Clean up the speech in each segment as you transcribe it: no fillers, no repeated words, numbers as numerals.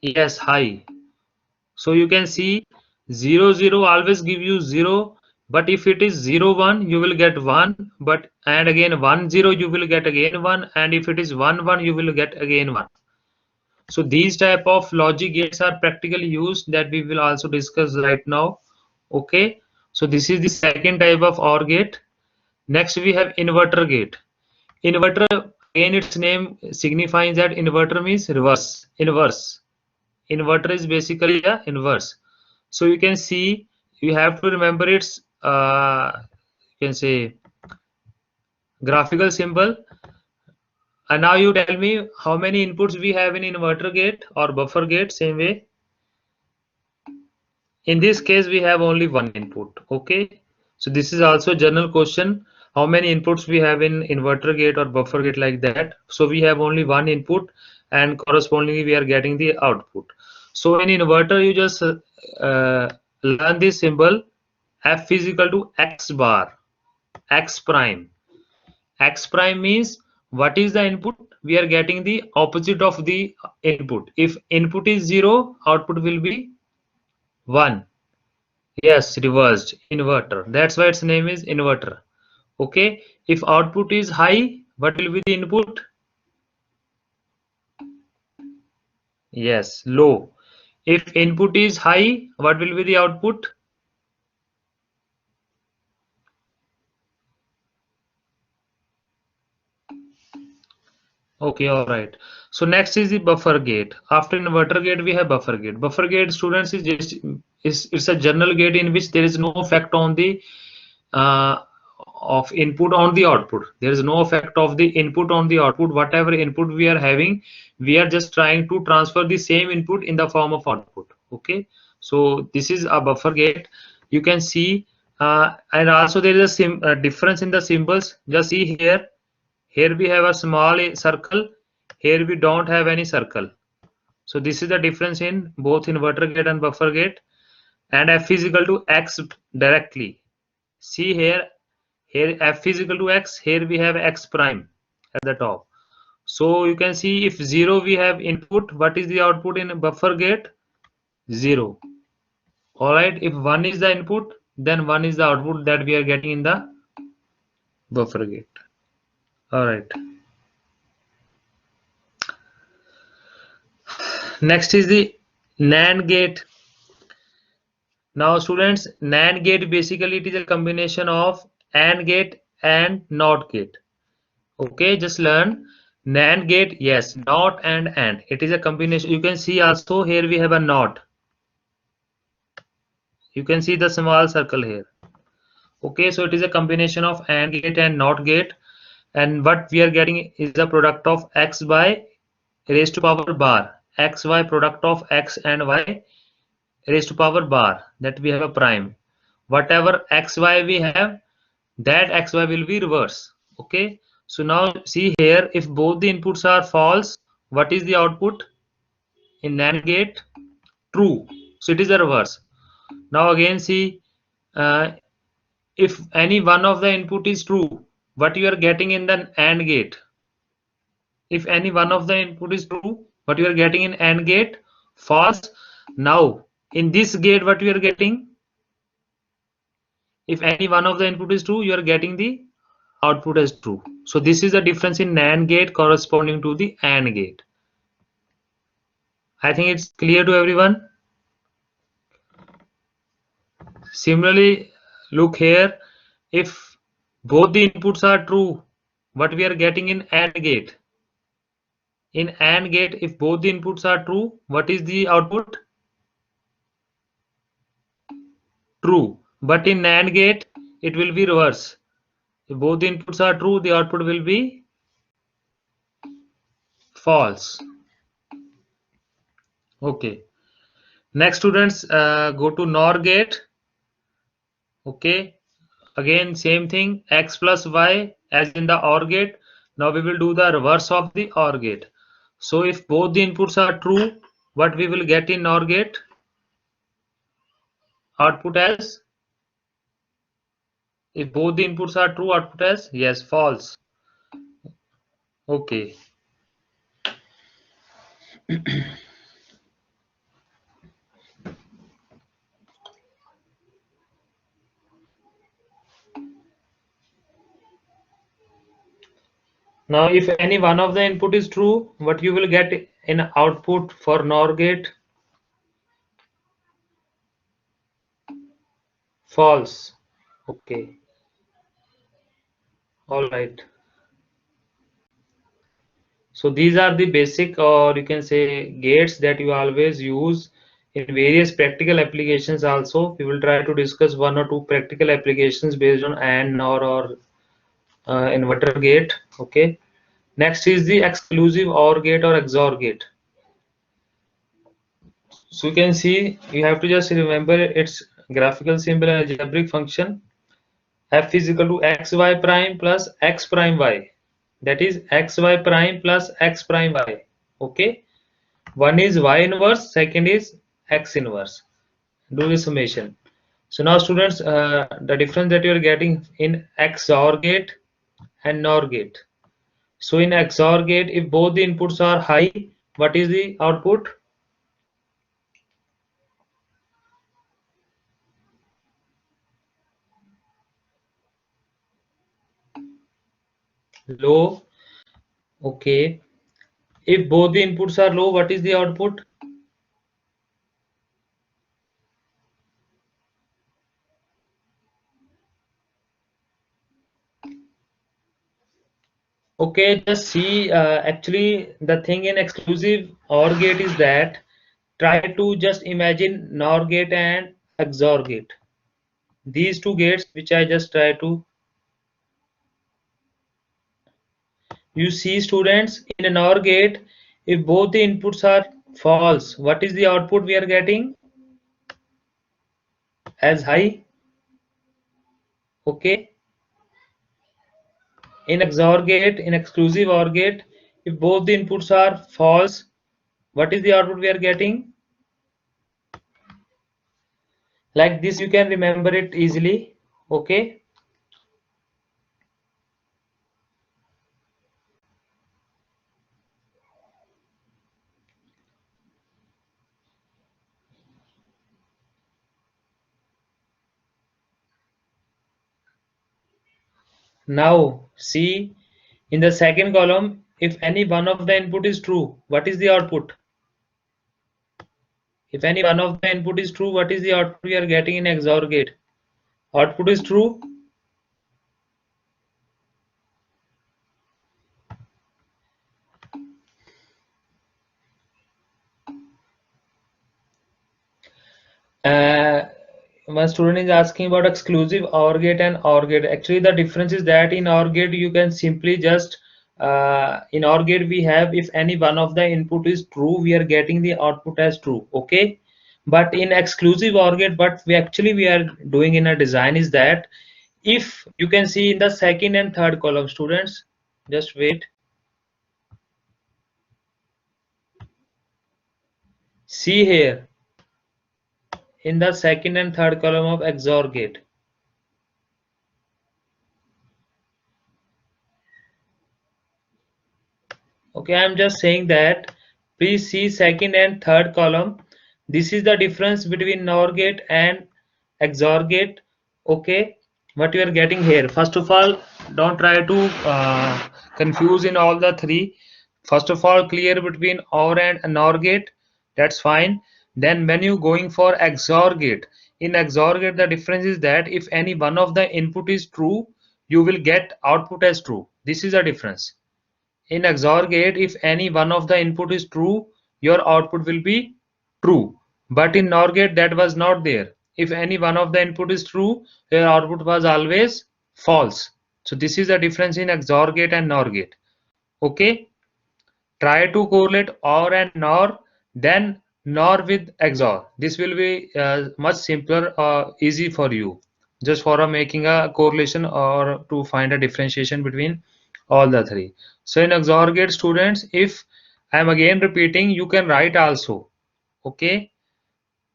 Yes, high. So you can see 0 0 always give you 0, but if it is 0 1 you will get 1, but and again 1 0 you will get again 1, and if it is 1 1 you will get again 1. So these type of logic gates are practically used that we will also discuss right now. Okay, so this is the second type of OR gate. Next we have inverter gate. Inverter, again its name signifies that inverter means reverse, inverse. Inverter is basically a inverse. So you can see, you have to remember its you can say graphical symbol. And now you tell me how many inputs we have in inverter gate or buffer gate. Same way, in this case we have only one input. Okay, so this is also a general question, how many inputs we have in inverter gate or buffer gate, like that. So we have only one input and correspondingly we are getting the output. So in inverter you just learn this symbol, f is equal to x bar, x prime. X prime means what is the input, we are getting the opposite of the input. If input is 0, output will be 1. Yes, reversed, inverter. That's why its name is inverter. Okay, if output is high, what will be the input? Yes, low. If input is high, what will be the output? Okay, all right. So next is the buffer gate. After inverter gate, we have buffer gate. Buffer gate, students, is just it's a general gate in which there is no effect on the uh, of input on the output. There is no effect of the input on the output. Whatever input we are having, we are just trying to transfer the same input in the form of output. Okay, so this is a buffer gate. You can see, and also there is a difference in the symbols. Just see here. Here we have a small circle. Here we don't have any circle. So this is the difference in both inverter gate and buffer gate. And f is equal to x directly. See here, here f is equal to x, here we have x prime at the top. So you can see if 0 we have input, what is the output in buffer gate? 0. Alright, if 1 is the input, then 1 is the output that we are getting in the buffer gate. Alright. Next is the NAND gate. Now students, NAND gate basically it is a combination of AND gate and NOT gate. Okay, just learn NAND gate, yes, NOT and it is a combination. You can see also here we have a NOT. You can see the small circle here. Okay, so it is a combination of AND gate and NOT gate, and what we are getting is the product of x by raised to power bar, xy product of x and y raised to power bar, that we have a prime. Whatever xy we have, that xy will be reverse. Okay, so now see here, if both the inputs are false, what is the output in NAND gate? True. So it is a reverse. Now again see, uh, if any one of the input is true, what you are getting in the AND gate? If any one of the input is true, what you are getting in AND gate? False. Now in this gate, what you are getting? If any one of the input is true, you are getting the output as true. So this is the difference in NAND gate corresponding to the AND gate. I think it's clear to everyone. Similarly, look here, if both the inputs are true, what we are getting in AND gate? In AND gate, if both the inputs are true, what is the output? True. But in NAND gate, it will be reverse. If both the inputs are true, the output will be false. Okay. Next, students, go to NOR gate. Okay. Again, same thing, x plus y as in the OR gate. Now we will do the reverse of the OR gate. So if both the inputs are true, what we will get in NOR gate? Output as, if both the inputs are true, output as, yes, false. Okay. Now if any one of the input is true, what you will get in output for NOR gate? False. Okay, all right. So these are the basic, or you can say, gates that you always use in various practical applications. Also we will try to discuss one or two practical applications based on AND, NOR, or inverter gate. Okay, next is the exclusive OR gate or XOR gate. So you can see, you have to just remember its graphical symbol and algebraic function. F is equal to xy prime plus x prime y, that is xy prime plus x prime y. Okay, one is y inverse, second is x inverse. Do the summation. So now students, the difference that you are getting in XOR gate and NOR gate. So in XOR gate, if both the inputs are high, what is the output? Low. Okay, if both the inputs are low, what is the output? Okay, just see, actually the thing in exclusive OR gate is that, try to just imagine NOR gate and XOR gate. These two gates which I just try to, you see students, in an OR gate, if both the inputs are false, what is the output we are getting? As high. Okay, in XOR gate, in exclusive OR gate, if both the inputs are false, what is the output we are getting? Like this, you can remember it easily. Okay, now see, in the second column, if any one of the input is true, what is the output? If any one of the input is true, what is the output we are getting in XOR gate? Output is true. One student is asking about exclusive OR gate and OR gate. Actually, the difference is that in OR gate you can simply just, in OR gate we have, if any one of the input is true, we are getting the output as true. Okay, but in exclusive OR gate, what we are doing in a design is that, if you can see in the second and third column, students, just wait. See here, in the second and third column of XOR gate. Okay, I'm just saying that, please see second and third column. This is the difference between NOR gate and XOR gate. Okay, what you are getting here. First of all, don't try to confuse in all the three. First of all, clear between OR and NOR gate. That's fine. Then when you going for XOR gate, in XOR gate the difference is that if any one of the input is true, you will get output as true. This is the difference. In XOR gate, if any one of the input is true, your output will be true. But in NOR gate, that was not there. If any one of the input is true, your output was always false. So this is the difference in XOR gate and NOR gate. Okay, try to correlate OR and NOR, then NOR with XOR. This will be much simpler, easy for you, just for making a correlation or to find a differentiation between all the three. So in XOR gate, students, if I am again repeating, you can write also. Okay,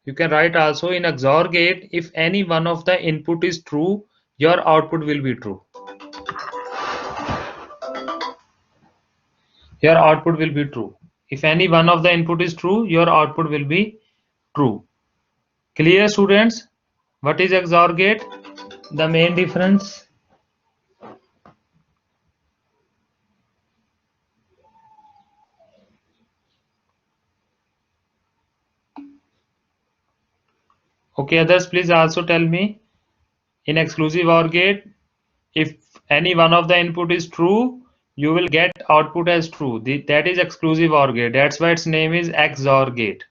you can write also, in XOR gate, if any one of the input is true, your output will be true. Your output will be true. If any one of the input is true, your output will be true. Clear, students? What is XOR gate? The main difference. Okay, others, please also tell me. In exclusive OR gate, if any one of the input is true, you will get output as true. That is exclusive OR gate. That's why its name is XOR gate.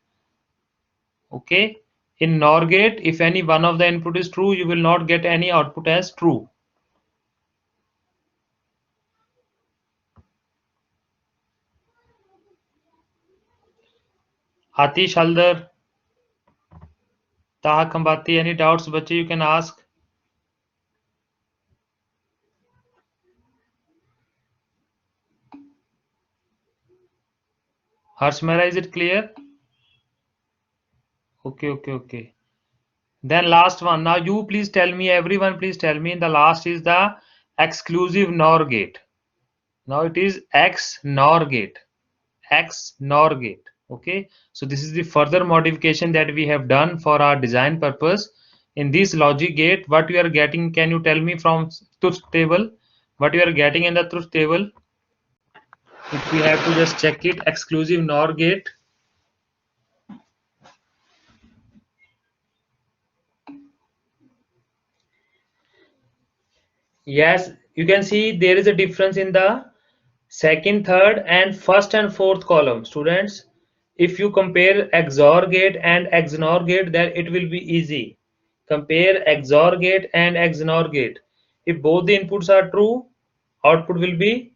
Okay. In NOR gate, if any one of the input is true, you will not get any output as true. Atish Haldar, Taha Kambati, any doubts, bache, you can ask. Harsh Mehra, is it clear? Okay. Then last one. Now you please tell me, everyone please tell me, the last is the exclusive NOR gate. Now it is XNOR gate. XNOR gate. Okay. So this is the further modification that we have done for our design purpose. In this logic gate, what you are getting, can you tell me from truth table? What you are getting in the truth table? If we have to just check it, exclusive NOR gate. Yes, you can see there is a difference in the second, third, and first and fourth column. Students, if you compare XOR gate and XNOR gate, then it will be easy. Compare XOR gate and XNOR gate. If both the inputs are true, output will be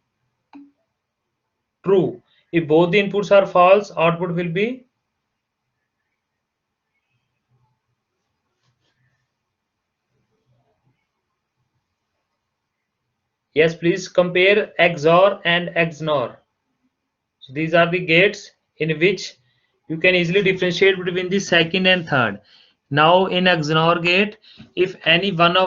true. If both the inputs are false, output will be. Yes, please compare XOR and XNOR. So these are the gates in which you can easily differentiate between the second and third. Now in XNOR gate, if any one of